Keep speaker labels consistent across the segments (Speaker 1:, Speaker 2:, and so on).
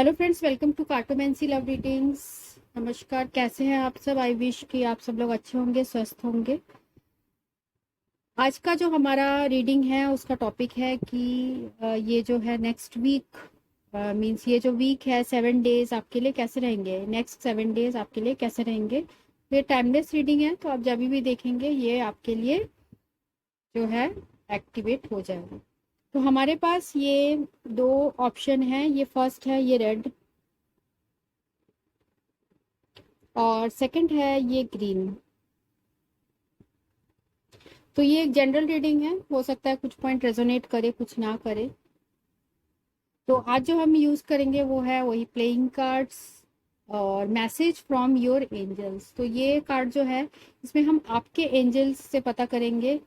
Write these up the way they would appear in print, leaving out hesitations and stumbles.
Speaker 1: Hello friends, welcome to cartomancy love readings. नमस्कार, कैसे हैं आप सब? आई विश कि आप सब लोग अच्छे होंगे, स्वस्थ होंगे। आज का जो हमारा रीडिंग है उसका टॉपिक है कि ये जो है नेक्स्ट वीक, मींस ये जो वीक है 7 डेज आपके लिए कैसे रहेंगे, नेक्स्ट 7 डेज आपके लिए कैसे रहेंगे। ये टाइमलेस रीडिंग है, तो आप जब भी देखेंगे ये आपके लिए जो है एक्टिवेट हो जाएगा। तो हमारे पास ये दो ऑप्शन है। ये फर्स्ट है ये रेड, और सेकंड है ये ग्रीन। तो ये एक जनरल रीडिंग है, हो सकता है कुछ पॉइंट रेजोनेट करे, कुछ ना करे। तो आज जो हम यूज करेंगे वो है वही प्लेइंग कार्ड्स और मैसेज फ्रॉम योर एंजल्स। तो ये कार्ड जो है इसमें हम आपके एंजल्स से पता करेंगे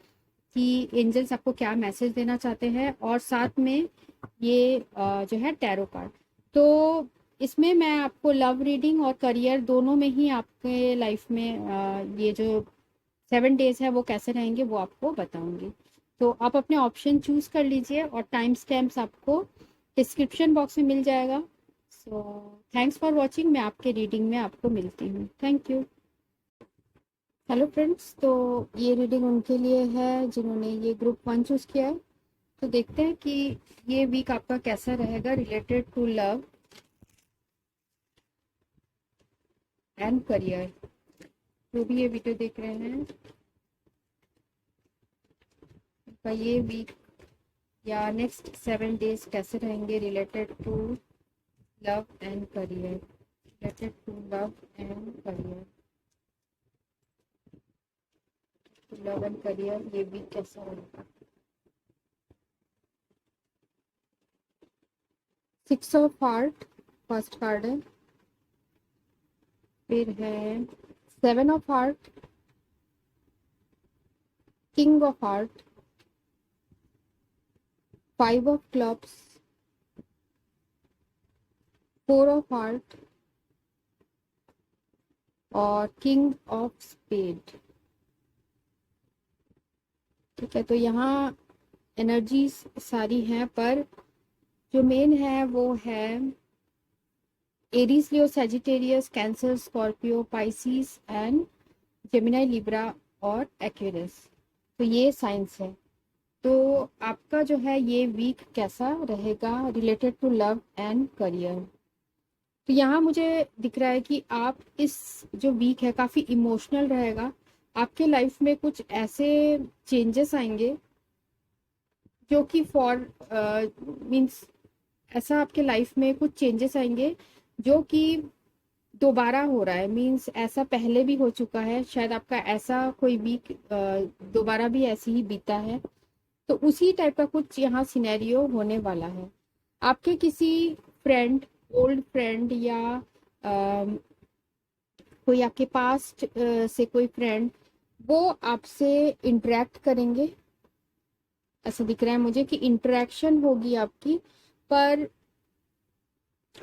Speaker 1: कि एंजल्स आपको क्या मैसेज देना चाहते हैं, और साथ में ये जो है टैरो कार्ड। तो इसमें मैं आपको लव रीडिंग और करियर दोनों में ही आपके लाइफ में ये जो 7 डेज है वो कैसे रहेंगे वो आपको बताऊंगी। तो आप अपने ऑप्शन चूज कर लीजिए, और टाइम स्टैम्प्स आपको डिस्क्रिप्शन बॉक्स में मिल जाएगा। So thanks for watching. मैं आपके रीडिंग में आपको मिलती हूँ। Thank you. हेलो फ्रेंड्स, तो ये रीडिंग उनके लिए है जिन्होंने ये ग्रुप 1 चूज किया है। तो देखते हैं कि ये वीक आपका कैसा रहेगा related to love and career. जो भी ये वीडियो देख रहे हैं, का ये वीक या नेक्स्ट 7 डेज कैसे रहेंगे related to love and career, related to love and career, love and career ये वीक कैसा रहेगा। 6 ऑफ हार्ट फर्स्ट कार्ड है, फिर है 7 of heart, king of heart, 5 of clubs, 4 of heart और किंग ऑफ स्पेड। ठीक है, तो यहाँ एनर्जीज सारी हैं, पर जो मेन है वो है Aries, Leo, Sagittarius, cancer, Scorpio, Pisces and Gemini, Libra और एक्वेरियस। तो ये साइंस है। तो आपका जो है ये वीक कैसा रहेगा related to love and career. तो यहाँ मुझे दिख रहा है कि आप इस जो वीक है काफी इमोशनल रहेगा। आपके लाइफ में कुछ ऐसे चेंजेस आएंगे जो कि फॉर मींस ऐसा आपके लाइफ में कुछ चेंजेस आएंगे जो कि दोबारा हो रहा है। मींस ऐसा पहले भी हो चुका है, शायद आपका ऐसा कोई वीक दोबारा भी ऐसे ही बीता है। तो उसी टाइप का कुछ यहाँ सिनेरियो होने वाला है। आपके किसी फ्रेंड, ओल्ड फ्रेंड या कोई आपके पास्ट से कोई फ्रेंड, वो आपसे इंटरेक्ट करेंगे। ऐसा दिख रहा है मुझे कि इंटरेक्शन होगी आपकी। पर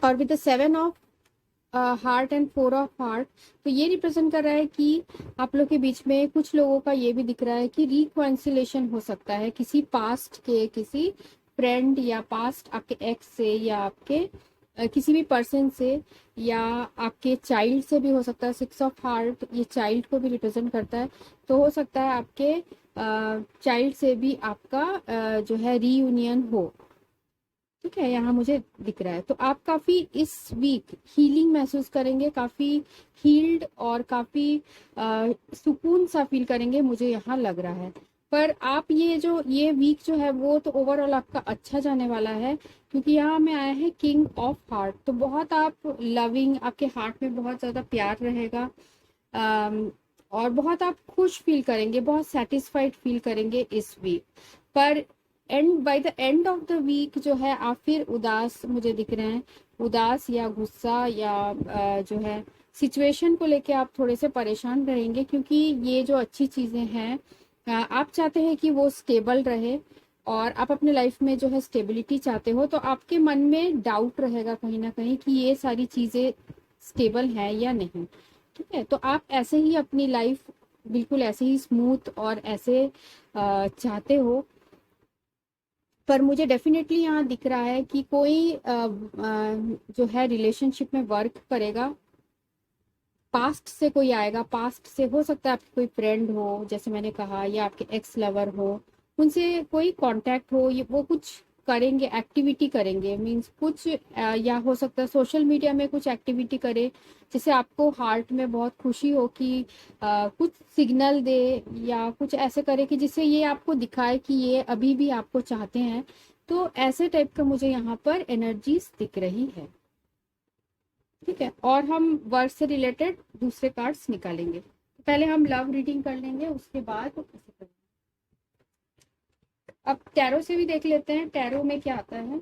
Speaker 1: और with the 7 of heart and 4 of heart, तो ये रिप्रेजेंट कर रहा है कि आप लोग के बीच में कुछ लोगों का ये भी दिख रहा है कि रिकॉन्सिलेशन हो सकता है किसी पास्ट के, किसी फ्रेंड या पास्ट आपके एक्स से, या आपके किसी भी पर्सन से, या आपके चाइल्ड से भी हो सकता है। 6 ऑफ हार्ट ये चाइल्ड को भी रिप्रेजेंट करता है। तो हो सकता है आपके चाइल्ड से भी आपका जो है रीयूनियन हो। ठीक है, यहाँ मुझे दिख रहा है। तो आप काफी इस वीक हीलिंग महसूस करेंगे, काफी हील्ड और काफी सुकून सा फील करेंगे, मुझे यहाँ लग रहा है। पर आप ये वीक जो है वो तो ओवरऑल आपका अच्छा जाने वाला है, क्योंकि यहाँ में आया है किंग ऑफ हार्ट। तो बहुत आप लविंग, आपके हार्ट में बहुत ज्यादा प्यार रहेगा। और बहुत आप खुश फील करेंगे, बहुत सेटिस्फाइड फील करेंगे इस वीक। पर and by the end of the week जो है आप फिर उदास मुझे दिख रहे हैं। उदास या गुस्सा या जो है सिचुएशन को लेके आप थोड़े से परेशान रहेंगे, क्योंकि ये जो अच्छी चीजें हैं आप चाहते हैं कि वो स्टेबल रहे, और आप अपने लाइफ में जो है स्टेबिलिटी चाहते हो। तो आपके मन में डाउट रहेगा कहीं ना कहीं कि ये सारी चीजें स्टेबल है या नहीं। ठीक है, तो आप ऐसे ही अपनी लाइफ बिल्कुल ऐसे ही स्मूथ और ऐसे चाहते हो पर मुझे डेफिनेटली यहाँ दिख रहा है कि कोई जो है रिलेशनशिप में वर्क करेगा। पास्ट से कोई आएगा, पास्ट से हो सकता है आपके कोई फ्रेंड हो जैसे मैंने कहा, या आपके एक्स लवर हो, उनसे कोई कांटेक्ट हो, ये वो कुछ करेंगे, एक्टिविटी करेंगे, मींस कुछ या हो सकता है सोशल मीडिया में कुछ एक्टिविटी करे जिससे आपको हार्ट में बहुत खुशी हो कि कुछ सिग्नल दे, या कुछ ऐसे करे कि जिससे ये आपको दिखाए कि ये अभी भी आपको चाहते हैं। तो ऐसे टाइप का मुझे यहाँ पर एनर्जीज दिख रही है। ठीक है, और हम वर्क से रिलेटेड दूसरे कार्ड्स निकालेंगे। पहले हम लव रीडिंग कर लेंगे, उसके बाद ऐसे करेंगे। अब टैरो से भी देख लेते हैं टैरो में क्या आता है।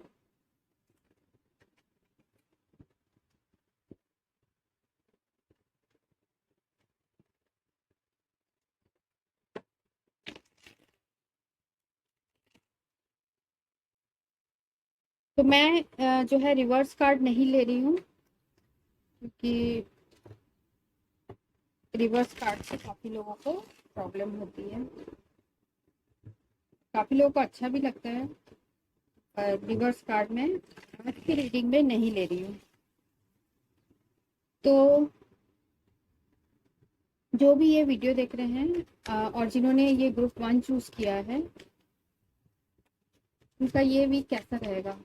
Speaker 1: तो मैं जो है रिवर्स कार्ड नहीं ले रही हूँ, क्योंकि रिवर्स कार्ड से काफी लोगों को प्रॉब्लम होती है, काफी लोगों को अच्छा भी लगता है, पर रिवर्स कार्ड में आज की रीडिंग में नहीं ले रही हूँ। तो जो भी ये वीडियो देख रहे हैं और जिन्होंने ये ग्रुप 1 चूज किया है, उनका ये वीक कैसा रहेगा,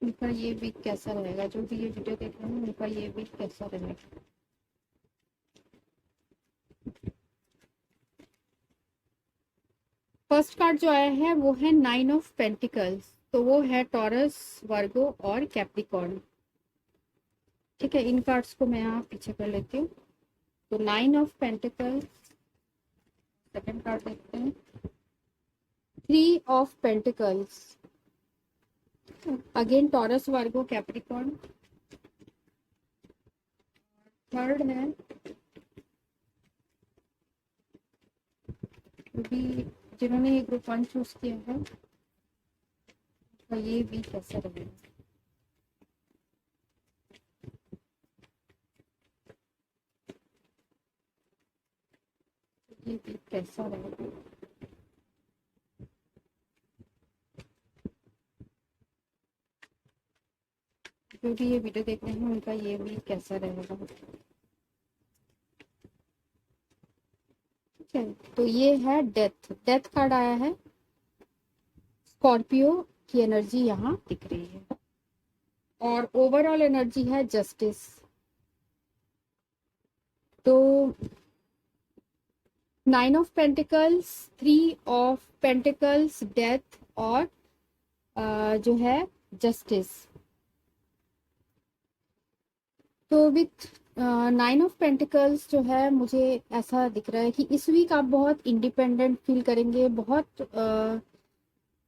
Speaker 1: उनका ये वीक कैसा रहेगा, जो भी ये वीडियो देख रहे हैं उनका ये वीक कैसा रहेगा। फर्स्ट कार्ड जो आया है वो है 9 ऑफ पेंटिकल्स, तो वो है टॉरस, वर्गो और कैप्रिकॉर्न। ठीक है, इन कार्ड्स को मैं यहाँ पीछे कर लेती हूँ। तो 9 ऑफ पेंटिकल्स, सेकंड कार्ड देखते हैं 3 of pentacles, again taurus, Virgo, Capricorn. Third है भी जिन्होंने ये ग्रुप 1 चूज किया है, तो ये भी कैसा रहेगा। ये भी कैसा रहेगा। जो भी ये वीडियो देख रहे हैं उनका ये भी कैसा रहेगा। ठीक है, तो ये है डेथ, डेथ कार्ड आया है। स्कॉर्पियो की एनर्जी यहाँ दिख रही है, और ओवरऑल एनर्जी है जस्टिस। तो 9 of pentacles, 3 of pentacles, death और जो है जस्टिस। तो विथ 9 ऑफ पेंटिकल्स जो है, मुझे ऐसा दिख रहा है कि इस वीक आप बहुत इंडिपेंडेंट फील करेंगे, बहुत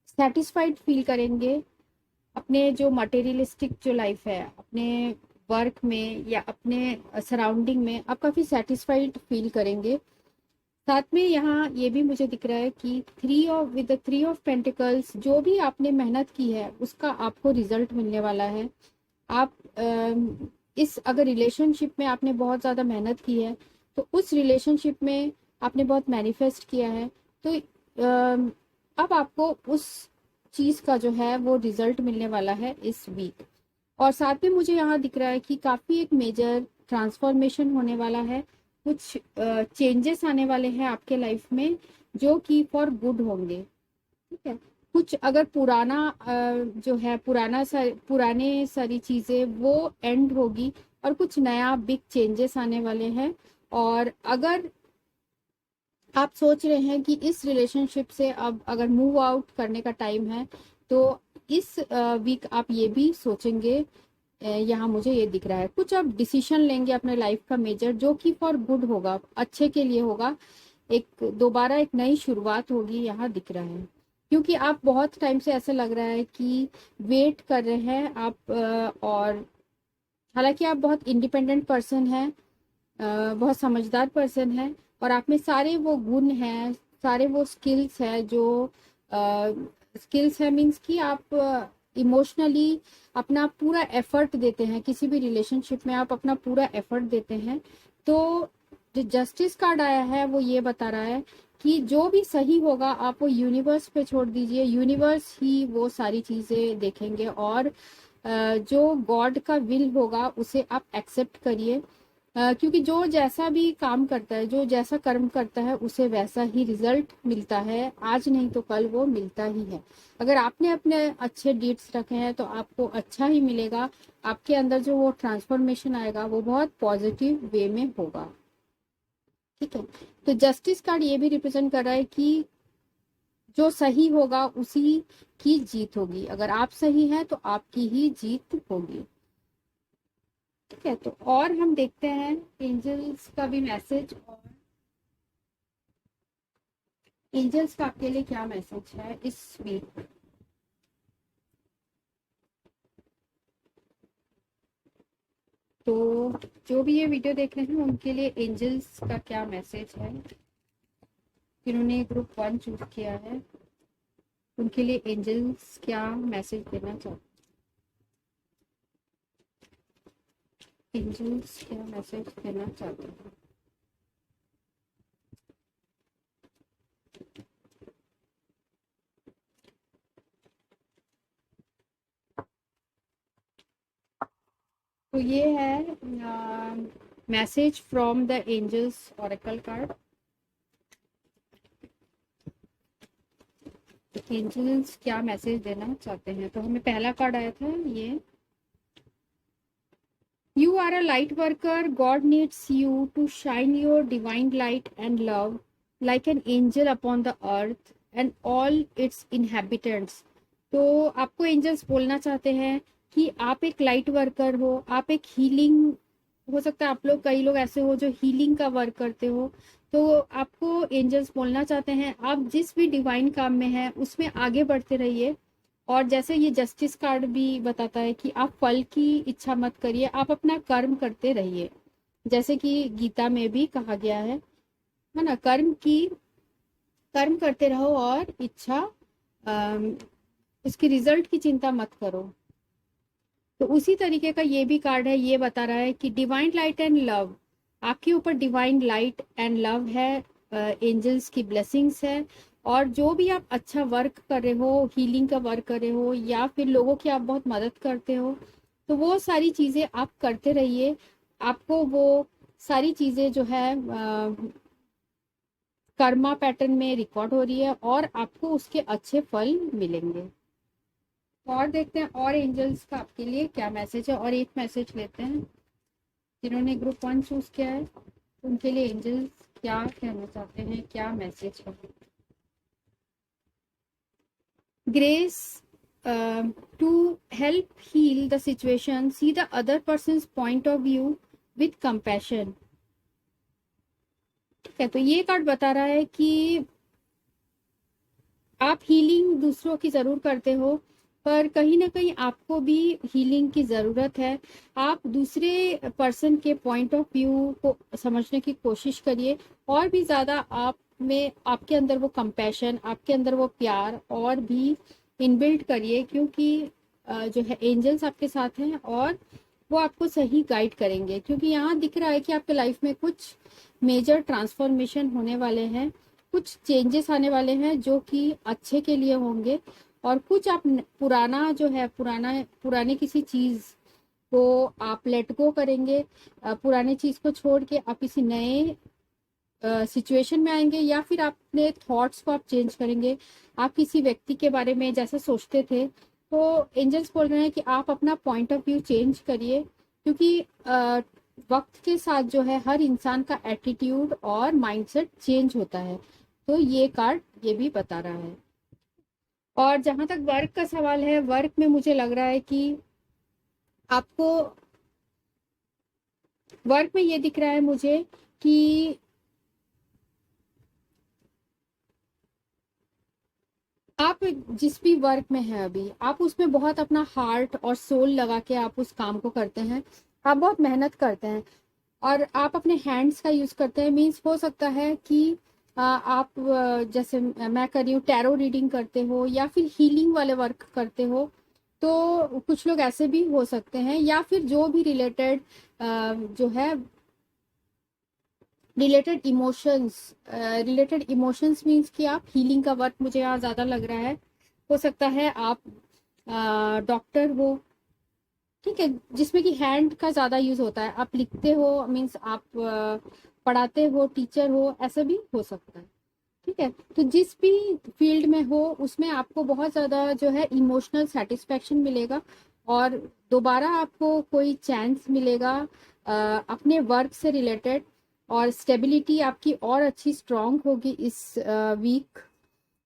Speaker 1: सेटिस्फाइड फील करेंगे अपने जो मटेरियलिस्टिक जो लाइफ है, अपने वर्क में या अपने सराउंडिंग में आप काफ़ी सेटिस्फाइड फील करेंगे। साथ में यहाँ ये भी मुझे दिख रहा है कि थ्री ऑफ पेंटिकल्स, जो भी आपने मेहनत की है उसका आपको रिजल्ट मिलने वाला है। आप इस अगर रिलेशनशिप में आपने बहुत ज़्यादा मेहनत की है, तो उस रिलेशनशिप में आपने बहुत मैनिफेस्ट किया है, तो अब आपको उस चीज़ का जो है वो रिजल्ट मिलने वाला है इस वीक। और साथ में मुझे यहाँ दिख रहा है कि काफ़ी एक मेजर ट्रांसफॉर्मेशन होने वाला है, कुछ चेंजेस आने वाले हैं आपके लाइफ में जो कि फॉर गुड होंगे। ठीक है, कुछ अगर पुराना जो है पुराने सारी चीजें वो एंड होगी, और कुछ नया बिग चेंजेस आने वाले हैं। और अगर आप सोच रहे हैं कि इस रिलेशनशिप से अब अगर मूव आउट करने का टाइम है, तो इस वीक आप ये भी सोचेंगे। यहाँ मुझे ये दिख रहा है कुछ आप डिसीजन लेंगे अपने लाइफ का मेजर, जो कि फॉर गुड होगा, अच्छे के लिए होगा, एक दोबारा एक नई शुरुआत होगी, यहाँ दिख रहा है। क्योंकि आप बहुत टाइम से ऐसा लग रहा है कि वेट कर रहे हैं आप, और हालांकि आप बहुत इंडिपेंडेंट पर्सन हैं, बहुत समझदार पर्सन है, और आप में सारे वो गुण हैं, सारे वो स्किल्स हैं जो स्किल्स है, मीन्स कि आप इमोशनली अपना पूरा एफर्ट देते हैं, किसी भी रिलेशनशिप में आप अपना पूरा एफर्ट देते हैं। तो जो जस्टिस कार्ड आया है वो ये बता रहा है कि जो भी सही होगा आप वो यूनिवर्स पे छोड़ दीजिए, यूनिवर्स ही वो सारी चीज़ें देखेंगे, और जो गॉड का विल होगा उसे आप एक्सेप्ट करिए। क्योंकि जो जैसा भी काम करता है, जो जैसा कर्म करता है, उसे वैसा ही रिजल्ट मिलता है, आज नहीं तो कल वो मिलता ही है। अगर आपने अपने अच्छे डीड्स रखे हैं तो आपको अच्छा ही मिलेगा। आपके अंदर जो वो ट्रांसफॉर्मेशन आएगा वो बहुत पॉजिटिव वे में होगा। ठीक है, तो जस्टिस कार्ड ये भी रिप्रेजेंट कर रहा है कि जो सही होगा उसी की जीत होगी। अगर आप सही हैं तो आपकी ही जीत होगी। ठीक है, तो और हम देखते हैं एंजल्स का भी मैसेज, और एंजल्स का आपके लिए क्या मैसेज है इस वीक। तो जो भी ये वीडियो देख रहे हैं उनके लिए एंजल्स का क्या मैसेज है, जिन्होंने ग्रुप 1 चूज किया है उनके लिए एंजल्स क्या मैसेज देना चाहते हैं, एंजल्स क्या मैसेज देना चाहते हैं। तो ये है message from the angels oracle card. Angels क्या मैसेज देना चाहते हैं, तो हमें पहला कार्ड आया था ये, You are a light worker. God needs you to shine your divine light and love like an angel upon the earth and all its inhabitants. तो आपको एंजल्स बोलना चाहते हैं कि आप एक लाइट वर्कर हो, आप एक हीलिंग, हो सकता है आप लोग, कई लोग ऐसे हो जो हीलिंग का वर्क करते हो, तो आपको एंजल्स बोलना चाहते हैं आप जिस भी डिवाइन काम में है उसमें आगे बढ़ते रहिए। और जैसे ये जस्टिस कार्ड भी बताता है कि आप फल की इच्छा मत करिए, आप अपना कर्म करते रहिए, जैसे कि गीता में भी कहा गया है ना, कर्म करते रहो और इच्छा, उसकी रिजल्ट की चिंता मत करो। तो उसी तरीके का ये भी कार्ड है, ये बता रहा है कि डिवाइन लाइट एंड लव, आपके ऊपर डिवाइन लाइट एंड लव है, एंजल्स की ब्लेसिंग्स है, और जो भी आप अच्छा वर्क कर रहे हो, हीलिंग का वर्क कर रहे हो, या फिर लोगों की आप बहुत मदद करते हो, तो वो सारी चीजें आप करते रहिए। आपको वो सारी चीजें जो है कर्मा पैटर्न में रिकॉर्ड हो रही है और आपको उसके अच्छे फल मिलेंगे। और देखते हैं और एंजल्स का आपके लिए क्या मैसेज है, और एक मैसेज लेते हैं जिन्होंने ग्रुप 1 चूज किया है उनके लिए एंजल्स क्या कहना चाहते हैं, क्या मैसेज है। Grace to help heal the situation, see the other person's point of view with compassion. ठीक है, तो ये कार्ड बता रहा है कि आप हीलिंग दूसरों की जरूर करते हो, पर कहीं ना कहीं आपको भी हीलिंग की जरूरत है। आप दूसरे पर्सन के पॉइंट ऑफ व्यू को समझने की कोशिश करिए, और भी ज्यादा आप में, आपके अंदर वो कंपैशन, आपके अंदर वो प्यार और भी इनबिल्ट करिए, क्योंकि जो है एंजल्स आपके साथ हैं और वो आपको सही गाइड करेंगे। क्योंकि यहाँ दिख रहा है कि आपके लाइफ में कुछ मेजर ट्रांसफॉर्मेशन होने वाले हैं, कुछ चेंजेस आने वाले हैं जो कि अच्छे के लिए होंगे, और कुछ आप पुराना जो है, पुराने किसी चीज को आप लेट गो करेंगे, पुराने चीज को छोड़ के आप किसी नए सिचुएशन में आएंगे, या फिर अपने थॉट्स को आप चेंज करेंगे। आप किसी व्यक्ति के बारे में जैसा सोचते थे, तो एंजल्स बोल रहे हैं कि आप अपना पॉइंट ऑफ व्यू चेंज करिए, क्योंकि वक्त के साथ जो है हर इंसान का एटीट्यूड और माइंडसेट चेंज होता है। तो ये कार्ड ये भी बता रहा है। और जहां तक वर्क का सवाल है, वर्क में मुझे लग रहा है कि आपको वर्क में ये दिख रहा है मुझे कि आप जिस भी वर्क में हैं अभी, आप उसमें बहुत अपना हार्ट और सोल लगा के आप उस काम को करते हैं, आप बहुत मेहनत करते हैं और आप अपने हैंड्स का यूज करते हैं। मीन्स हो सकता है कि आप जैसे मैं कर रही हूँ, टैरो रीडिंग करते हो या फिर हीलिंग वाले वर्क करते हो, तो कुछ लोग ऐसे भी हो सकते हैं, या फिर जो भी रिलेटेड जो है रिलेटेड इमोशंस मीन्स कि आप हीलिंग का वर्क मुझे यहाँ ज़्यादा लग रहा है। हो सकता है आप डॉक्टर हो, ठीक है, जिसमें कि हैंड का ज़्यादा यूज़ होता है, आप लिखते हो मीन्स आप पढ़ाते हो, टीचर हो, ऐसा भी हो सकता है। ठीक है, तो जिस भी फील्ड में हो उसमें आपको बहुत ज़्यादा जो है इमोशनल सेटिस्फेक्शन मिलेगा और दोबारा आपको कोई चांस मिलेगा अपने वर्क से रिलेटेड, और स्टेबिलिटी आपकी और अच्छी स्ट्रांग होगी इस वीक,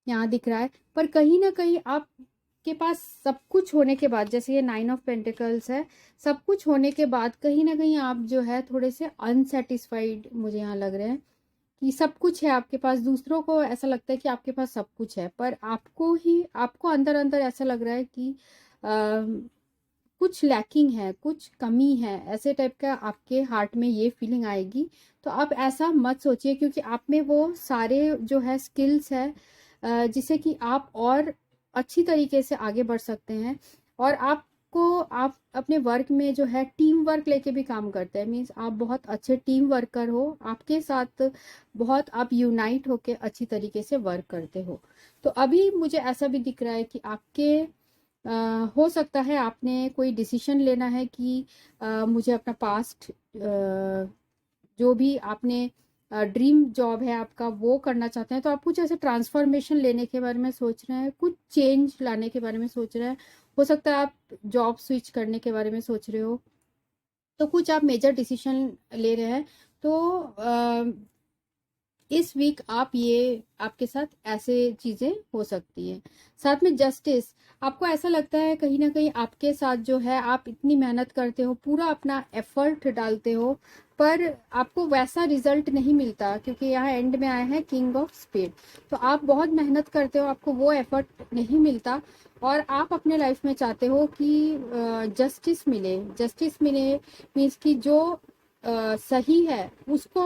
Speaker 1: यहाँ दिख रहा है। पर कहीं ना कहीं आपके पास सब कुछ होने के बाद, जैसे ये 9 ऑफ पेंटिकल्स है, सब कुछ होने के बाद कहीं ना कहीं आप जो है थोड़े से अनसेटिस्फाइड मुझे यहाँ लग रहे हैं कि सब कुछ है आपके पास। दूसरों को ऐसा लगता है कि आपके पास सब कुछ है, पर आपको अंदर अंदर ऐसा लग रहा है कि कुछ लैकिंग है, कुछ कमी है, ऐसे टाइप का आपके हार्ट में ये फीलिंग आएगी। तो आप ऐसा मत सोचिए, क्योंकि आप में वो सारे जो है स्किल्स है जिससे कि आप और अच्छी तरीके से आगे बढ़ सकते हैं। और आप अपने वर्क में जो है टीम वर्क लेके भी काम करते हैं, मीन्स आप बहुत अच्छे टीम वर्कर हो, आपके साथ बहुत आप यूनाइट होके अच्छी तरीके से वर्क करते हो। तो अभी मुझे ऐसा भी दिख रहा है कि आपके हो सकता है आपने कोई डिसीजन लेना है कि मुझे अपना पास्ट जो भी आपने ड्रीम जॉब है आपका वो करना चाहते हैं, तो आप कुछ ऐसे ट्रांसफॉर्मेशन लेने के बारे में सोच रहे हैं, कुछ चेंज लाने के बारे में सोच रहे हैं। हो सकता है आप जॉब स्विच करने के बारे में सोच रहे हो, तो कुछ आप मेजर डिसीजन ले रहे हैं। तो इस वीक आप ये आपके साथ ऐसे चीजें हो सकती हैं। साथ में जस्टिस, आपको ऐसा लगता है कहीं ना कहीं आपके साथ जो है आप इतनी मेहनत करते हो, पूरा अपना एफर्ट डालते हो, पर आपको वैसा रिजल्ट नहीं मिलता, क्योंकि यहाँ एंड में आया है किंग ऑफ स्पेड। तो आप बहुत मेहनत करते हो, आपको वो एफर्ट नहीं मिलता, और आप अपने लाइफ में चाहते हो कि जस्टिस मिले मीन्स कि जो सही है उसको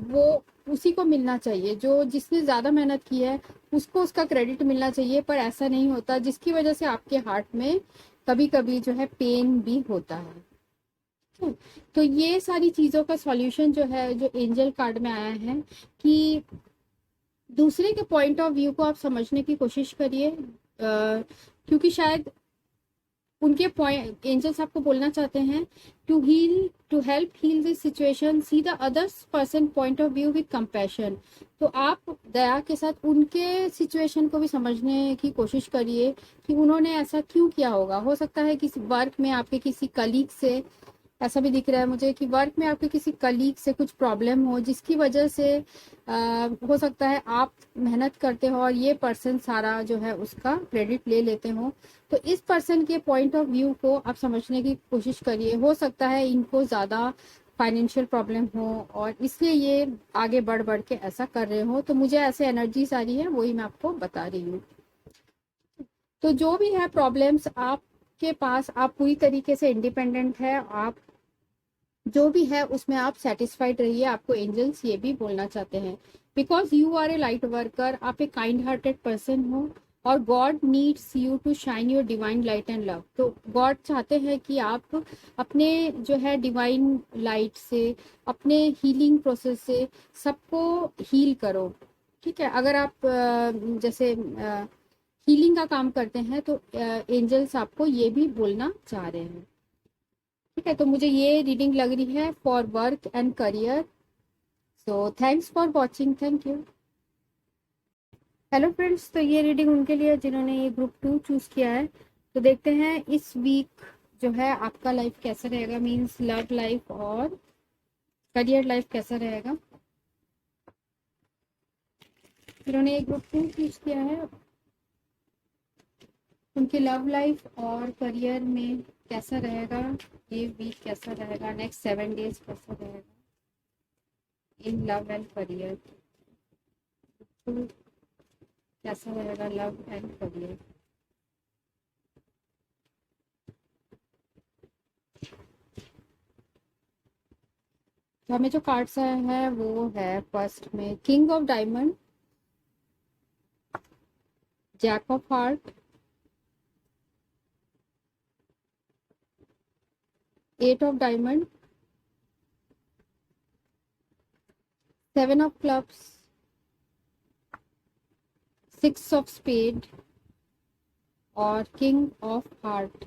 Speaker 1: वो उसी को मिलना चाहिए, जो जिसने ज्यादा मेहनत की है उसको उसका क्रेडिट मिलना चाहिए। पर ऐसा नहीं होता, जिसकी वजह से आपके हार्ट में कभी कभी जो है पेन भी होता है। ठीक है? तो ये सारी चीजों का सॉल्यूशन जो है, जो एंजल कार्ड में आया है, कि दूसरे के पॉइंट ऑफ व्यू को आप समझने की कोशिश करिए, क्योंकि शायद उनके पॉइंट एंजल्स आपको बोलना चाहते हैं to help heal this situation, see the others person point of view with compassion. तो आप दया के साथ उनके सिचुएशन को भी समझने की कोशिश करिए कि उन्होंने ऐसा क्यों किया होगा। हो सकता है किसी वर्क में आपके किसी कलीग से, ऐसा भी दिख रहा है मुझे कि वर्क में आपके किसी कलीग से कुछ प्रॉब्लम हो, जिसकी वजह से हो सकता है आप मेहनत करते हो और ये पर्सन सारा जो है उसका क्रेडिट ले लेते हो। तो इस पर्सन के पॉइंट ऑफ व्यू को आप समझने की कोशिश करिए। हो सकता है इनको ज़्यादा फाइनेंशियल प्रॉब्लम हो और इसलिए ये आगे बढ़ बढ़ के ऐसा कर रहे हो। तो मुझे ऐसे एनर्जीज आ रही है, वही मैं आपको बता रही हूँ। तो जो भी है प्रॉब्लम्स आपके पास, आप पूरी तरीके से इंडिपेंडेंट है, आप जो भी है उसमें आप सेटिस्फाइड रहिए, आपको एंजल्स ये भी बोलना चाहते हैं। Because you are a light worker, आप एक काइंड हार्टेड पर्सन हो, और God needs you to shine your divine light and love. तो गॉड चाहते हैं कि आप अपने जो है डिवाइन लाइट से, अपने हीलिंग प्रोसेस से सबको हील करो। ठीक है, अगर आप जैसे हीलिंग का काम करते हैं तो एंजल्स आपको ये भी बोलना चाह रहे हैं। ठीक है, तो मुझे ये रीडिंग लग रही है for work and career. So thanks for watching, thank you. Hello friends, तो ये रीडिंग उनके लिए जिन्होंने ये ग्रुप 2 चूज किया है। तो देखते हैं इस वीक जो है आपका लाइफ कैसा रहेगा, मींस लव लाइफ और करियर लाइफ कैसा रहेगा। जिन्होंने ये ग्रुप 2 चूज किया है उनके लव लाइफ और करियर में कैसा रहेगा, ये वीक कैसा रहेगा, नेक्स्ट 7 डेज कैसा रहेगा इन लव एंड करियर, कैसा रहेगा लव एंड करियर। तो हमें जो कार्ड्स आए हैं वो है फर्स्ट में king of diamond, jack of heart, 8 of diamond, 7 of clubs, 6 of spade और king of heart।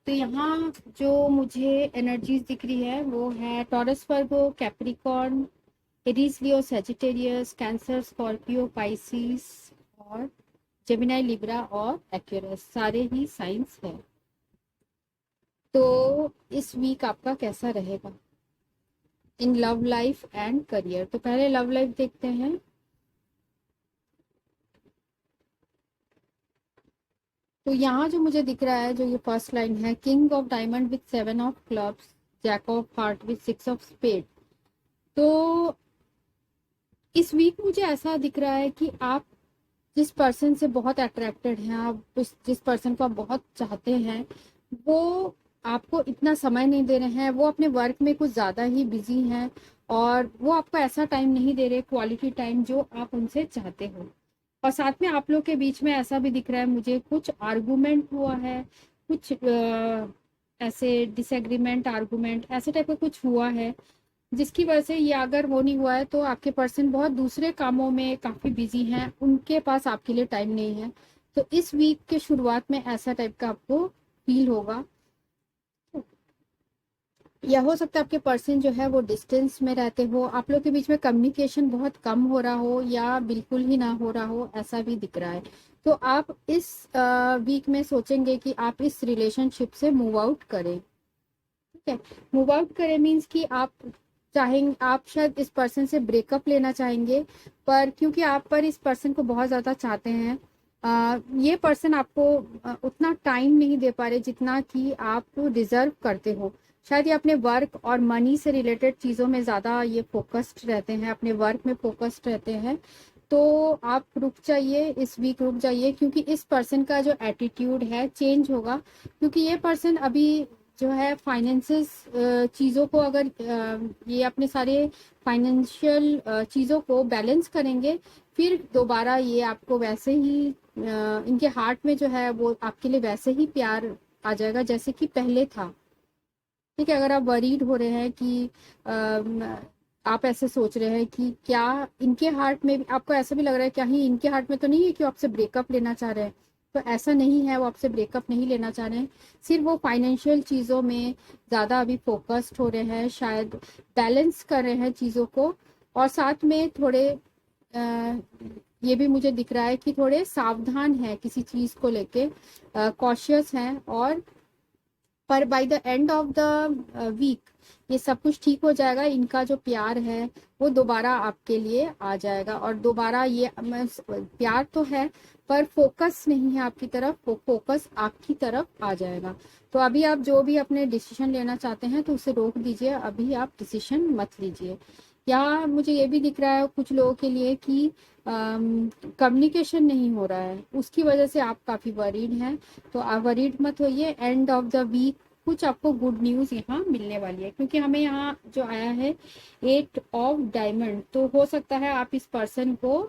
Speaker 1: तो यहाँ जो मुझे एनर्जीज दिख रही है वो है टॉरस, वर्गो, कैप्रिकॉर्न, एरीज, लियो, सेजिटेरियस, कैंसर, स्कॉर्पियो, पाइसिस और जेमिनाई, लिब्रा और एक्वेरियस, सारे ही साइंस है। तो इस वीक आपका कैसा रहेगा in love life and career? तो पहले लव लाइफ देखते हैं। तो यहाँ जो मुझे दिख रहा है, जो ये फर्स्ट लाइन है, king of diamond with 7 of clubs, jack of heart with 6 of spade. तो इस वीक मुझे ऐसा दिख रहा है कि आप जिस पर्सन से बहुत अट्रैक्टेड हैं, आप जिस पर्सन को आप बहुत चाहते हैं, वो आपको इतना समय नहीं दे रहे हैं, वो अपने वर्क में कुछ ज़्यादा ही बिजी हैं और वो आपको ऐसा टाइम नहीं दे रहे, क्वालिटी टाइम जो आप उनसे चाहते हो। और साथ में आप लोग के बीच में ऐसा भी दिख रहा है मुझे, कुछ आर्गुमेंट हुआ है, कुछ ऐसे डिसएग्रीमेंट, आर्गुमेंट ऐसे टाइप का कुछ हुआ है, जिसकी वजह से ये अगर वो नहीं हुआ है तो आपके पर्सन बहुत दूसरे कामों में काफी बिजी हैं, उनके पास आपके लिए टाइम नहीं है। तो इस वीक के शुरुआत में ऐसा टाइप का आपको फील होगा, या हो सकता है आपके पर्सन जो है वो डिस्टेंस में रहते हो, आप लोग के बीच में कम्युनिकेशन बहुत कम हो रहा हो या बिल्कुल ही ना हो रहा हो, ऐसा भी दिख रहा है। तो आप इस वीक में सोचेंगे कि आप इस रिलेशनशिप से मूव आउट करें। ठीक है, मूव आउट करें मीन्स कि आप चाहेंगे, आप शायद इस पर्सन से ब्रेकअप लेना चाहेंगे, पर क्योंकि आप पर इस पर्सन को बहुत ज़्यादा चाहते हैं, ये पर्सन आपको उतना टाइम नहीं दे पा रहे जितना कि आप डिजर्व करते हो। शायद ये अपने वर्क और मनी से रिलेटेड चीज़ों में ज़्यादा ये फोकस्ड रहते हैं, अपने वर्क में फोकस्ड रहते हैं। तो आप रुक जाइए, इस वीक रुक जाइए, क्योंकि इस पर्सन का जो एटीट्यूड है चेंज होगा। क्योंकि ये पर्सन अभी जो है फाइनेंसेस चीज़ों को, अगर ये अपने सारे फाइनेंशियल चीज़ों को बैलेंस करेंगे, फिर दोबारा ये आपको वैसे ही इनके हार्ट में जो है वो आपके लिए वैसे ही प्यार आ जाएगा जैसे कि पहले था। ठीक है, अगर आप वरीड हो रहे हैं कि आप ऐसे सोच रहे हैं कि क्या इनके हार्ट में भी, आपको ऐसा भी लग रहा है कहीं इनके हार्ट में तो नहीं है कि वो आपसे ब्रेकअप लेना चाह रहे हैं, तो ऐसा नहीं है, वो आपसे ब्रेकअप नहीं लेना चाह रहे हैं। सिर्फ वो फाइनेंशियल चीज़ों में ज़्यादा अभी फोकस्ड हो रहे हैं, शायद बैलेंस कर रहे हैं चीज़ों को। और साथ में थोड़े ये भी मुझे दिख रहा है कि थोड़े सावधान हैं किसी चीज़ को लेके, कॉशियस हैं। और पर by the end of the week ये सब कुछ ठीक हो जाएगा, इनका जो प्यार है वो दोबारा आपके लिए आ जाएगा। और दोबारा ये प्यार तो है पर फोकस नहीं है आपकी तरफ, वो फोकस आपकी तरफ आ जाएगा। तो अभी आप जो भी अपने डिसीजन लेना चाहते हैं तो उसे रोक दीजिए, अभी आप डिसीजन मत लीजिए। या मुझे ये भी दिख रहा है कुछ लोगों के लिए कि कम्युनिकेशन नहीं हो रहा है, उसकी वजह से आप काफी वरीड हैं। तो आप वरीड मत होइए, एंड ऑफ द वीक कुछ आपको गुड न्यूज यहाँ मिलने वाली है, क्योंकि हमें यहाँ जो आया है 8 ऑफ डायमंड। तो हो सकता है आप इस पर्सन को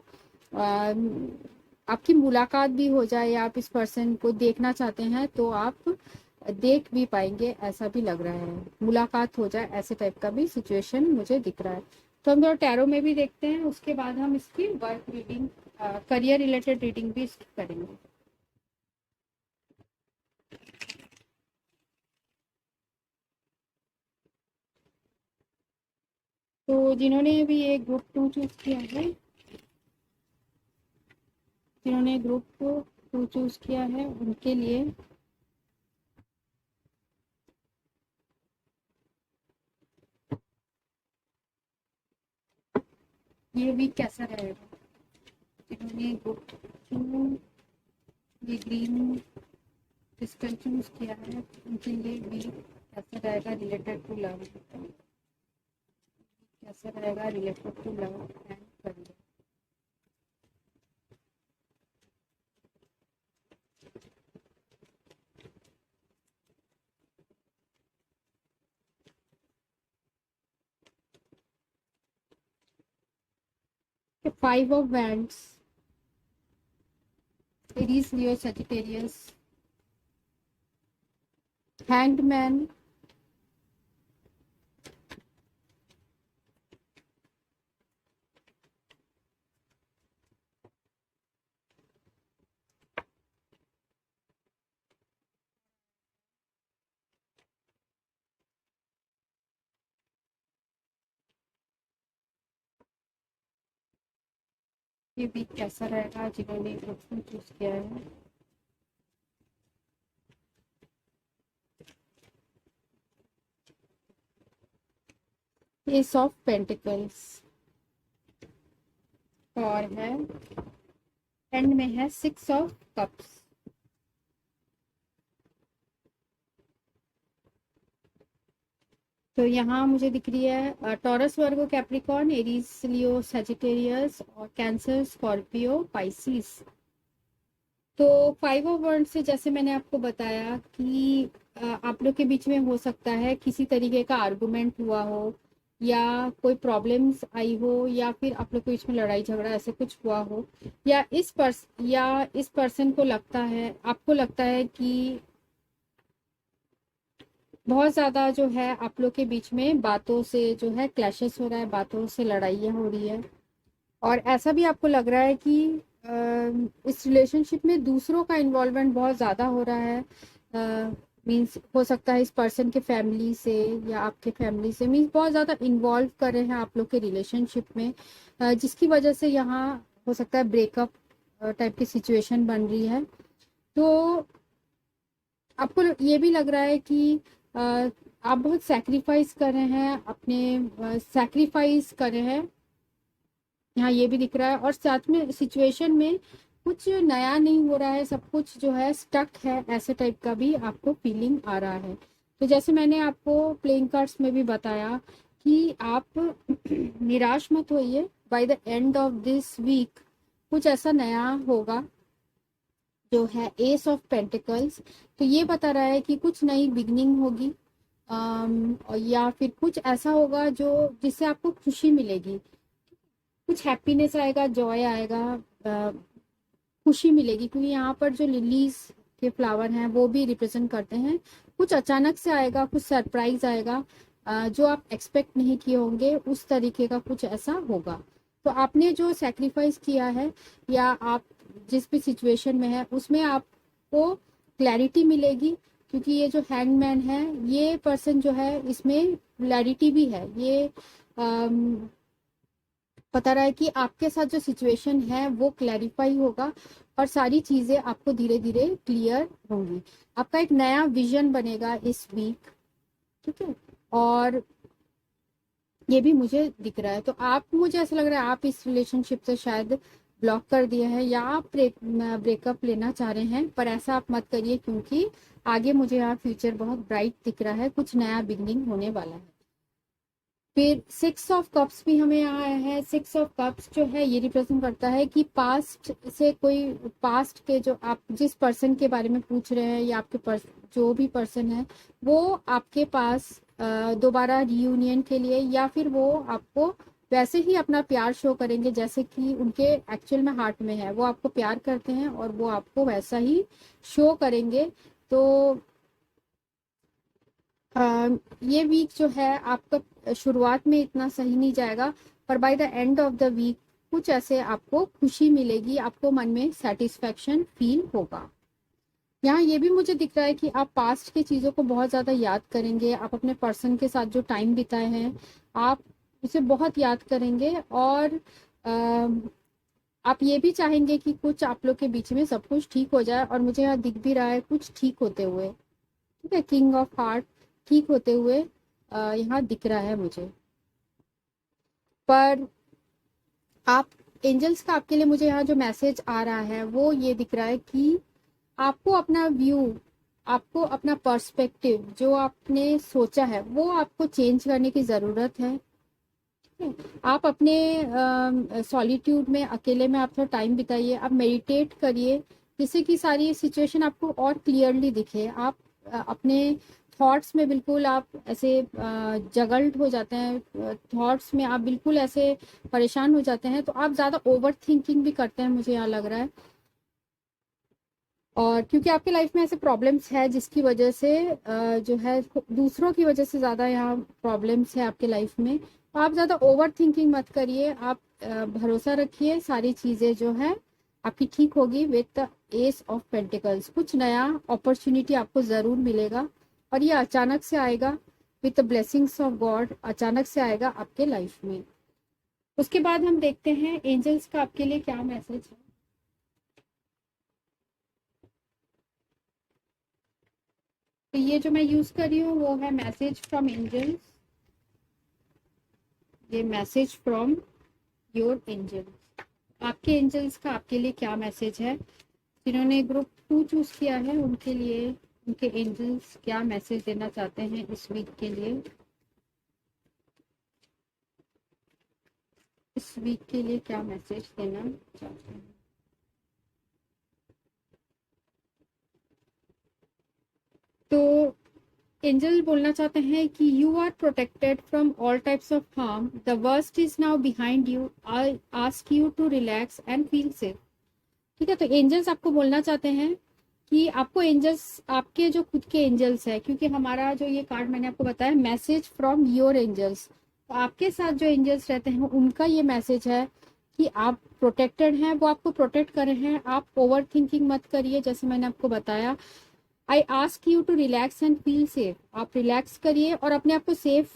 Speaker 1: आपकी मुलाकात भी हो जाए, या आप इस पर्सन को देखना चाहते हैं तो आप देख भी पाएंगे, ऐसा भी लग रहा है, मुलाकात हो जाए ऐसे टाइप का भी सिचुएशन मुझे दिख रहा है। तो हम थोड़ा टैरो में भी देखते हैं, उसके बाद हम इसकी work reading, career related reading भी करेंगे। तो जिन्होंने भी ये ग्रुप 2 चूज किया है, जिन्होंने ग्रुप को 2 चूज किया है, उनके लिए ये वीक कैसा रहेगा? जिन्होंने ग्रुप 2 ये ग्रीन क्रिस्टल चूज किया है, उनके लिए वीक कैसा रहेगा रिलेटेड टू लव? कैसा रहेगा related to love and career? 5 of wands, Aries, Leo, Sagittarius, hanged man, ये वीक कैसा रहेगा जिन्होंने ऑप्शन चूज किया है। एस ऑफ पेंटिकल्स और है एंड में है सिक्स ऑफ कप्स। तो यहाँ मुझे दिख रही है टॉरस, वर्गो, कैप्रिकॉर्न, एरीज, लियो, सजिटेरियस और कैंसर, स्कॉर्पियो, पाइसिस। तो फाइव ऑफ वर्ड से जैसे मैंने आपको बताया कि आप लोग के बीच में हो सकता है किसी तरीके का आर्गुमेंट हुआ हो या कोई प्रॉब्लम्स आई हो या फिर आप लोग के बीच में लड़ाई झगड़ा ऐसे कुछ हुआ हो या इस पर्सन को लगता है, आपको लगता है कि बहुत ज्यादा जो है आप लोग के बीच में बातों से जो है क्लैशेस हो रहा है, बातों से लड़ाइयाँ हो रही है। और ऐसा भी आपको लग रहा है कि इस रिलेशनशिप में दूसरों का इन्वॉल्वमेंट बहुत ज़्यादा हो रहा है। मीन्स हो सकता है इस पर्सन के फैमिली से या आपके फैमिली से, मीन्स बहुत ज़्यादा इन्वॉल्व कर रहे हैं आप लोग के रिलेशनशिप में, जिसकी वजह से यहाँ हो सकता है ब्रेकअप टाइप की सिचुएशन बन रही है। तो आपको ये भी लग रहा है कि आप बहुत सैक्रिफाइस कर रहे हैं, अपने सैक्रिफाइस कर रहे हैं, यहाँ ये भी दिख रहा है। और साथ में सिचुएशन में कुछ नया नहीं हो रहा है, सब कुछ जो है स्टक है, ऐसे टाइप का भी आपको फीलिंग आ रहा है। तो जैसे मैंने आपको प्लेइंग कार्ड्स में भी बताया कि आप निराश मत होइए, by the end of this week कुछ ऐसा नया होगा जो है एस ऑफ पेंटिकल्स। तो ये बता रहा है कि कुछ नई बिगनिंग होगी, या फिर कुछ ऐसा होगा जो जिससे आपको खुशी मिलेगी, कुछ हैप्पीनेस आएगा, जॉय आएगा, खुशी मिलेगी, क्योंकि यहाँ पर जो लिलीज के फ्लावर हैं वो भी रिप्रेजेंट करते हैं। कुछ अचानक से आएगा, कुछ सरप्राइज आएगा, जो आप एक्सपेक्ट नहीं किए होंगे, उस तरीके का कुछ ऐसा होगा। तो आपने जो सेक्रीफाइस किया है या आप जिस भी सिचुएशन में है उसमें आपको क्लैरिटी मिलेगी, क्योंकि ये जो हैंगमैन है ये पर्सन जो है इसमें क्लैरिटी भी है। ये बता रहा है कि आपके साथ जो सिचुएशन है वो क्लैरिफाई होगा और सारी चीजें आपको धीरे धीरे क्लियर होंगी। आपका एक नया विजन बनेगा इस वीक, ठीक है। और ये भी मुझे दिख रहा है। तो आप, मुझे ऐसा लग रहा है आप इस रिलेशनशिप से शायद ब्लॉक कर दिए हैं या आप ब्रेकअप लेना चाह रहे हैं, पर ऐसा आप मत करिए क्योंकि आगे मुझे यहाँ फ्यूचर बहुत ब्राइट दिख रहा है, कुछ नया बिगनिंग होने वाला है। फिर सिक्स ऑफ कप्स भी हमें यहाँ आया है। सिक्स ऑफ कप्स जो है ये रिप्रेजेंट करता है कि पास्ट से कोई, पास्ट के जो आप जिस पर्सन के बारे में पूछ रहे हैं या आपके जो भी पर्सन है वो आपके पास दोबारा रियूनियन के लिए, या फिर वो आपको वैसे ही अपना प्यार शो करेंगे जैसे कि उनके एक्चुअल में हार्ट में है, वो आपको प्यार करते हैं और वो आपको वैसा ही शो करेंगे। तो ये वीक जो है आपका शुरुआत में इतना सही नहीं जाएगा, पर by the end of the week कुछ ऐसे आपको खुशी मिलेगी, आपको मन में सेटिस्फेक्शन फील होगा। यहाँ ये भी मुझे दिख रहा है कि आप पास्ट की चीज़ों को बहुत ज़्यादा याद करेंगे, आप अपने पर्सन के साथ जो टाइम बिताए हैं आप उसे बहुत याद करेंगे, और आप ये भी चाहेंगे कि कुछ आप लोग के बीच में सब कुछ ठीक हो जाए। और मुझे यहाँ दिख भी रहा है कुछ ठीक होते हुए, ठीक है, किंग ऑफ हार्ट ठीक होते हुए यहाँ दिख रहा है मुझे। पर आप एंजल्स का आपके लिए मुझे यहाँ जो मैसेज आ रहा है वो ये दिख रहा है कि आपको अपना व्यू, आपको अपना पर्सपेक्टिव जो आपने सोचा है वो आपको चेंज करने की ज़रूरत है। आप अपने सॉलिट्यूड में, अकेले में आप थोड़ा टाइम बिताइए, आप मेडिटेट करिए जिससे कि सारी सिचुएशन आपको और क्लियरली दिखे। आप अपने थॉट्स में बिल्कुल आप ऐसे जगल्ड हो जाते हैं, थॉट्स में आप बिल्कुल ऐसे परेशान हो जाते हैं, तो आप ज़्यादा ओवर थिंकिंग भी करते हैं, मुझे यहाँ लग रहा है। और क्योंकि आपके लाइफ में ऐसे प्रॉब्लम्स है जिसकी वजह से जो है दूसरों की वजह से ज़्यादा यहाँ प्रॉब्लम्स है आपके लाइफ में, तो आप ज़्यादा ओवर थिंकिंग मत करिए, आप भरोसा रखिए, सारी चीज़ें जो है आपकी ठीक होगी with the S of pentacles. कुछ नया अपॉर्चुनिटी आपको ज़रूर मिलेगा और ये अचानक से आएगा, with the blessings of God, अचानक से आएगा आपके लाइफ में। उसके बाद हम देखते हैं एंजल्स का आपके लिए क्या मैसेज है। तो ये जो मैं यूज कर रही हूँ वो है मैसेज फ्रॉम एंजल्स। ये मैसेज फ्रॉम योर एंजल्स। आपके एंजल्स का आपके लिए क्या मैसेज है, जिन्होंने ग्रुप 2 चूज किया है उनके लिए उनके एंजल्स क्या मैसेज देना चाहते हैं इस वीक के लिए। इस वीक के लिए क्या मैसेज देना चाहते हैं। तो एंजल बोलना चाहते हैं कि you are protected from all types of harm, the worst is now behind you, I ask you to relax and feel safe. ठीक है, तो एंजल्स आपको बोलना चाहते हैं कि आपको एंजल्स आपके जो खुद के एंजल्स है, क्योंकि हमारा जो ये कार्ड मैंने आपको बताया मैसेज फ्रॉम योर एंजल्स, तो आपके साथ जो एंजल्स रहते हैं उनका ये मैसेज है कि आप प्रोटेक्टेड हैं, वो आपको प्रोटेक्ट कर रहे हैं। आप ओवर थिंकिंग मत करिए, जैसे मैंने आपको बताया। I ask you to relax and feel safe. आप रिलैक्स करिए और अपने आप को सेफ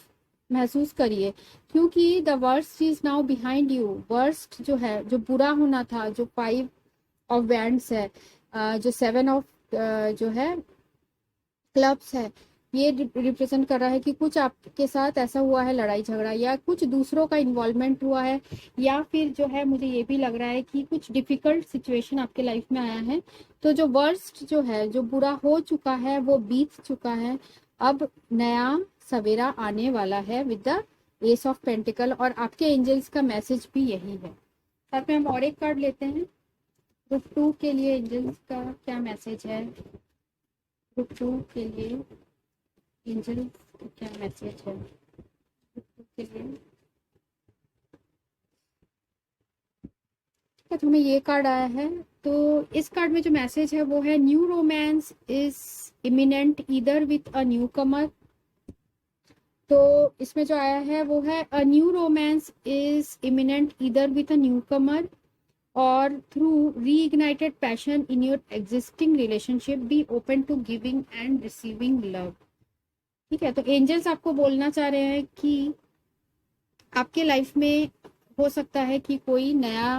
Speaker 1: महसूस करिए, क्योंकि the worst is now behind you. Worst जो है, जो बुरा होना था, जो 5 ऑफ वैंड्स है, जो 7 ऑफ जो है क्लब्स है, ये रिप्रेजेंट कर रहा है कि कुछ आपके साथ ऐसा हुआ है, लड़ाई झगड़ा या कुछ दूसरों का इन्वॉल्वमेंट हुआ है, या फिर जो है मुझे ये भी लग रहा है कि कुछ डिफिकल्ट सिचुएशन आपके लाइफ में आया है। तो जो वर्स्ट जो है, जो बुरा हो चुका है वो बीत चुका है। अब नया सवेरा आने वाला है with the S of pentacle, और आपके एंजल्स का मैसेज भी यही है। साथ में हम और एक कार्ड लेते हैं। ग्रुप 2 के लिए एंजल्स का क्या मैसेज है। ग्रुप 2 के लिए एंजल्स का क्या मैसेज है ग्रुप 2 के लिए। तो हमें ये कार्ड आया है, तो इस कार्ड में जो मैसेज है वो है new romance is imminent either with a new comer. तो इसमें जो आया है वो है a new romance is imminent either with a new comer or through reignited passion in your existing relationship, be open to giving and receiving love। ठीक है, तो एंजल्स आपको बोलना चाह रहे हैं कि आपके लाइफ में हो सकता है कि कोई नया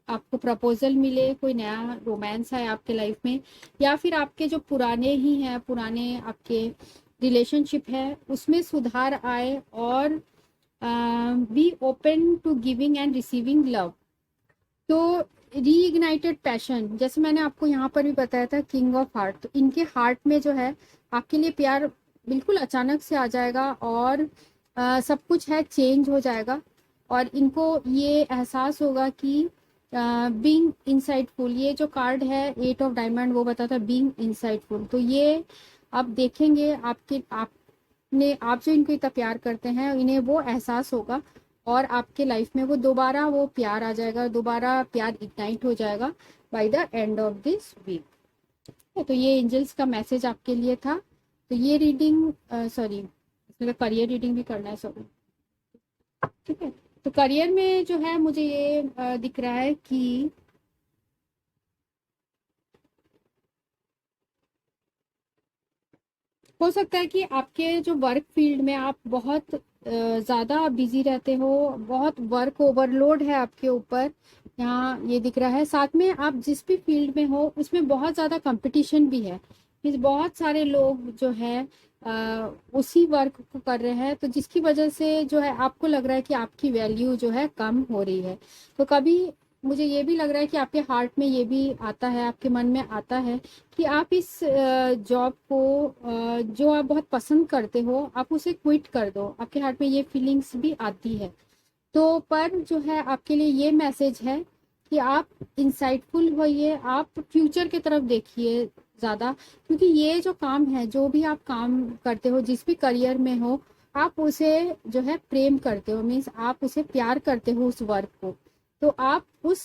Speaker 1: आपको प्रपोजल मिले, कोई नया रोमांस आए आपके लाइफ में, या फिर आपके जो पुराने ही हैं, पुराने आपके रिलेशनशिप है उसमें सुधार आए, और be open to giving and receiving love. तो रीइग्नाइटेड पैशन, जैसे मैंने आपको यहाँ पर भी बताया था किंग ऑफ हार्ट, तो इनके हार्ट में जो है आपके लिए प्यार बिल्कुल अचानक से आ जाएगा, और सब कुछ है चेंज हो जाएगा, और इनको ये एहसास होगा कि बीइंग इनसाइटफुल, ये जो कार्ड है 8 ऑफ डायमंड वो बताता है बीइंग इनसाइटफुल। तो ये आप देखेंगे आपके आपने आप जो इनको इतना प्यार करते हैं इन्हें वो एहसास होगा, और आपके लाइफ में वो दोबारा वो प्यार आ जाएगा, दोबारा प्यार इग्नाइट हो जाएगा by the end of this week. तो ये एंजल्स का मैसेज आपके लिए था। तो ये रीडिंग सॉरी, इसमें करियर रीडिंग भी करना है, सॉरी। ठीक है, तो करियर में जो है मुझे ये दिख रहा है कि हो सकता है कि आपके जो वर्क फील्ड में आप बहुत ज़्यादा बिजी रहते हो, बहुत वर्क ओवरलोड है आपके ऊपर, यहाँ ये दिख रहा है। साथ में आप जिस भी फील्ड में हो उसमें बहुत ज़्यादा कंपटीशन भी है, मीन्स बहुत सारे लोग जो है उसी वर्क को कर रहे हैं, तो जिसकी वजह से जो है आपको लग रहा है कि आपकी वैल्यू जो है कम हो रही है। तो कभी मुझे ये भी लग रहा है कि आपके हार्ट में ये भी आता है, आपके मन में आता है कि आप इस जॉब को जो आप बहुत पसंद करते हो आप उसे क्विट कर दो, आपके हार्ट में ये फीलिंग्स भी आती है। तो पर जो है आपके लिए ये मैसेज है कि आप इंसाइटफुल होइए, आप फ्यूचर की तरफ देखिए ज़्यादा, क्योंकि ये जो काम है, जो भी आप काम करते हो, जिस भी करियर में हो, आप उसे जो है प्रेम करते हो, मीन्स आप उसे प्यार करते हो उस वर्क को। तो आप उन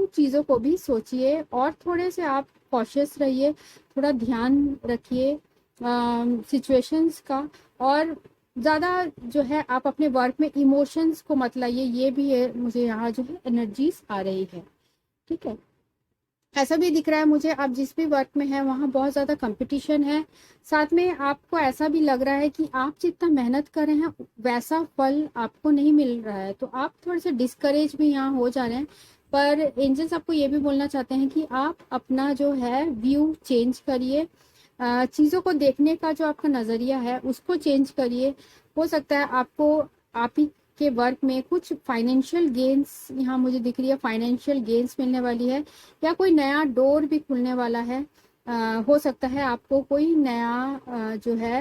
Speaker 1: चीज़ों को भी सोचिए, और थोड़े से आप कॉशियस रहिए, थोड़ा ध्यान रखिए सिचुएशंस का, और ज़्यादा जो है आप अपने वर्क में इमोशंस को मत लाइए। ये भी है, मुझे यहाँ जो है एनर्जीज आ रही है। ठीक है, ऐसा भी दिख रहा है मुझे, आप जिस भी वर्क में हैं वहाँ बहुत ज़्यादा कंपटीशन है। साथ में आपको ऐसा भी लग रहा है कि आप जितना मेहनत कर रहे हैं वैसा फल आपको नहीं मिल रहा है, तो आप थोड़े से डिस्करेज भी यहाँ हो जा रहे हैं। पर एंजल्स आपको ये भी बोलना चाहते हैं कि आप अपना जो है व्यू चेंज करिए, चीज़ों को देखने का जो आपका नज़रिया है उसको चेंज करिए। हो सकता है आपको आप ही के वर्क में कुछ फाइनेंशियल गेन्स, यहाँ मुझे दिख रही है फाइनेंशियल गेन्स मिलने वाली है, या कोई नया डोर भी खुलने वाला है। हो सकता है आपको कोई नया जो है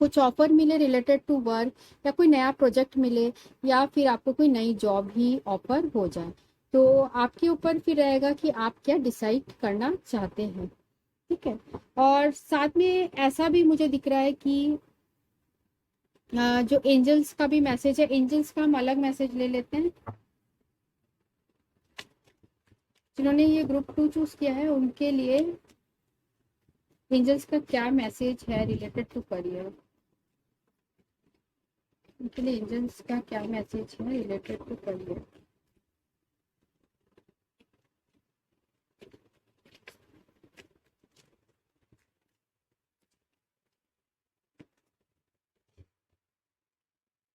Speaker 1: कुछ ऑफर मिले रिलेटेड टू वर्क, या कोई नया प्रोजेक्ट मिले, या फिर आपको कोई नई जॉब ही ऑफर हो जाए। तो आपके ऊपर फिर रहेगा कि आप क्या डिसाइड करना चाहते हैं। ठीक है। और साथ में ऐसा भी मुझे दिख रहा है कि जो एंजल्स का भी मैसेज है, एंजल्स का हम अलग मैसेज ले लेते हैं। जिन्होंने ये ग्रुप 2 चूज किया है उनके लिए एंजल्स का क्या मैसेज है रिलेटेड टू करियर, उनके लिए एंजल्स का क्या मैसेज है रिलेटेड टू करियर।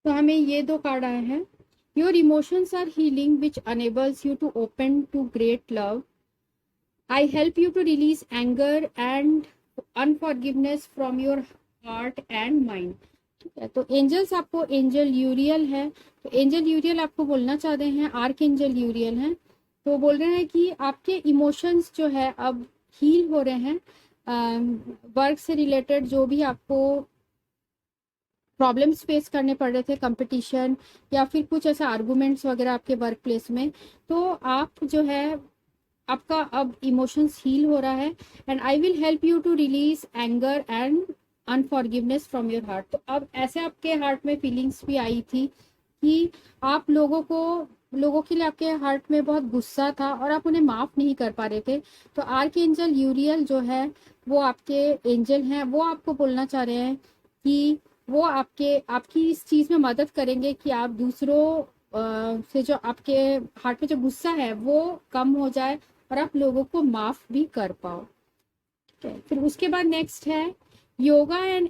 Speaker 1: तो हमें ये दो कार्ड आए हैं। Your emotions are healing which enables you to open to great love. I help you to release anger and unforgiveness from your heart and mind. ठीक है। तो एंजल्स आपको एंजल यूरियल है, तो एंजल यूरियल आपको बोलना चाहते हैं, आर्क एंजल यूरियल है। तो बोल रहे हैं कि आपके इमोशंस जो है अब हील हो रहे हैं। वर्क से रिलेटेड जो भी आपको प्रॉब्लम्स फेस करने पड़ रहे थे, कंपटीशन या फिर कुछ ऐसा आर्गुमेंट्स वगैरह आपके वर्क प्लेस में, तो आप जो है आपका अब इमोशंस हील हो रहा है। And I will help you to release anger and unforgiveness from your heart. तो अब ऐसे आपके हार्ट में फीलिंग्स भी आई थी कि आप लोगों के लिए आपके हार्ट में बहुत गुस्सा था और आप उन्हें माफ नहीं कर पा रहे थे। तो आर्क एंजल यूरियल जो है वो आपके एंजल हैं, वो आपको बोलना चाह रहे हैं कि वो आपकी इस चीज में मदद करेंगे कि आप दूसरों से जो आपके हार्ट में जो गुस्सा है वो कम हो जाए और आप लोगों को माफ भी कर पाओ। ठीक है। फिर उसके बाद नेक्स्ट है yoga and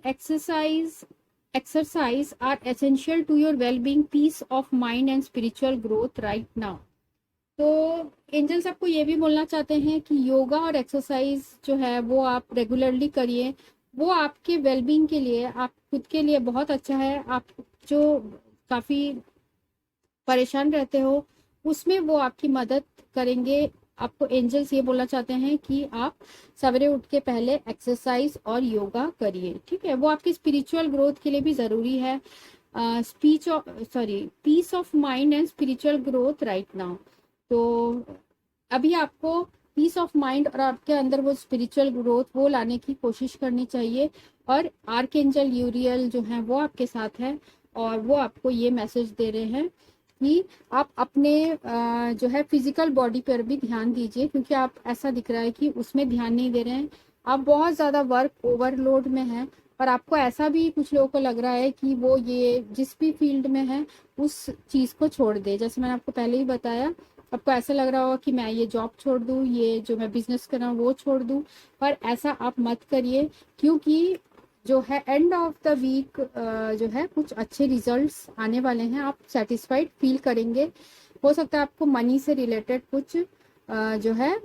Speaker 1: exercise are essential to your well being, peace of mind and spiritual growth right now. तो एंजल्स आपको ये भी बोलना चाहते हैं कि योगा और एक्सरसाइज जो है वो आप रेगुलरली करिए, वो आपके वेलबींग के लिए, आप खुद के लिए बहुत अच्छा है। आप जो काफी परेशान रहते हो उसमें वो आपकी मदद करेंगे। आपको एंजल्स ये बोलना चाहते हैं कि आप सवेरे उठ के पहले एक्सरसाइज और योगा करिए। ठीक है। वो आपकी स्पिरिचुअल ग्रोथ के लिए भी जरूरी है। Peace of mind and spiritual growth right now. तो अभी आपको पीस ऑफ माइंड और आपके अंदर वो स्पिरिचुअल ग्रोथ वो लाने की कोशिश करनी चाहिए। और आर्कएंजल यूरियल जो है वो आपके साथ है और वो आपको ये मैसेज दे रहे हैं कि आप अपने जो है फिजिकल बॉडी पर भी ध्यान दीजिए, क्योंकि आप ऐसा दिख रहा है कि उसमें ध्यान नहीं दे रहे हैं। आप बहुत ज़्यादा वर्क ओवरलोड में हैं और आपको ऐसा भी कुछ लोगों को लग रहा है कि वो ये जिस भी फील्ड में है उस चीज़ को छोड़ दे। जैसे मैंने आपको पहले ही बताया, आपको ऐसा लग रहा होगा कि मैं ये जॉब छोड़ दूँ, ये जो मैं बिजनेस कर रहा हूँ वो छोड़ दूँ, पर ऐसा आप मत करिए, क्योंकि जो है एंड ऑफ द वीक जो है कुछ अच्छे रिजल्ट्स आने वाले हैं, आप सेटिस्फाइड फील करेंगे। हो सकता है आपको मनी से रिलेटेड कुछ जो है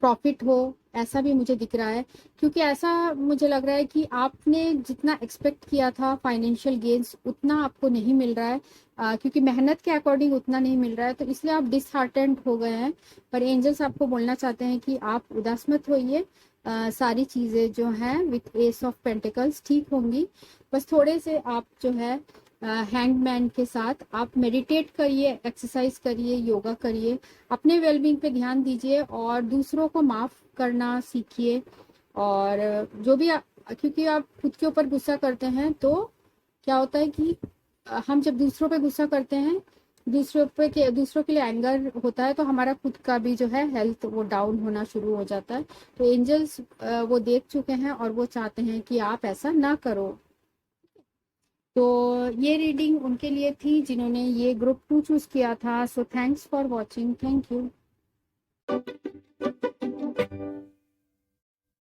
Speaker 1: प्रॉफिट हो, ऐसा भी मुझे दिख रहा है। क्योंकि ऐसा मुझे लग रहा है कि आपने जितना एक्सपेक्ट किया था फाइनेंशियल गेन्स उतना आपको नहीं मिल रहा है, क्योंकि मेहनत के अकॉर्डिंग उतना नहीं मिल रहा है, तो इसलिए आप डिसहार्टेंड हो गए हैं। पर एंजल्स आपको बोलना चाहते हैं कि आप उदास मत होइए, सारी चीज़ें जो हैं विथ एस ऑफ पेंटिकल्स ठीक होंगी। बस थोड़े से आप जो है हैंगमैन के साथ आप मेडिटेट करिए, एक्सरसाइज करिए, योगा करिए, अपने वेलबींग पे ध्यान दीजिए और दूसरों को माफ करना सीखिए। और जो भी क्योंकि आप खुद के ऊपर गुस्सा करते हैं तो क्या होता है कि हम जब दूसरों पे गुस्सा करते हैं, दूसरों के लिए एंगर होता है, तो हमारा खुद का भी जो है हेल्थ वो डाउन होना शुरू हो जाता है। तो एंजल्स वो देख चुके हैं और वो चाहते हैं कि आप ऐसा ना करो। तो ये रीडिंग उनके लिए थी जिन्होंने ये ग्रुप 2 चूज किया था। So thanks for watching, thank you.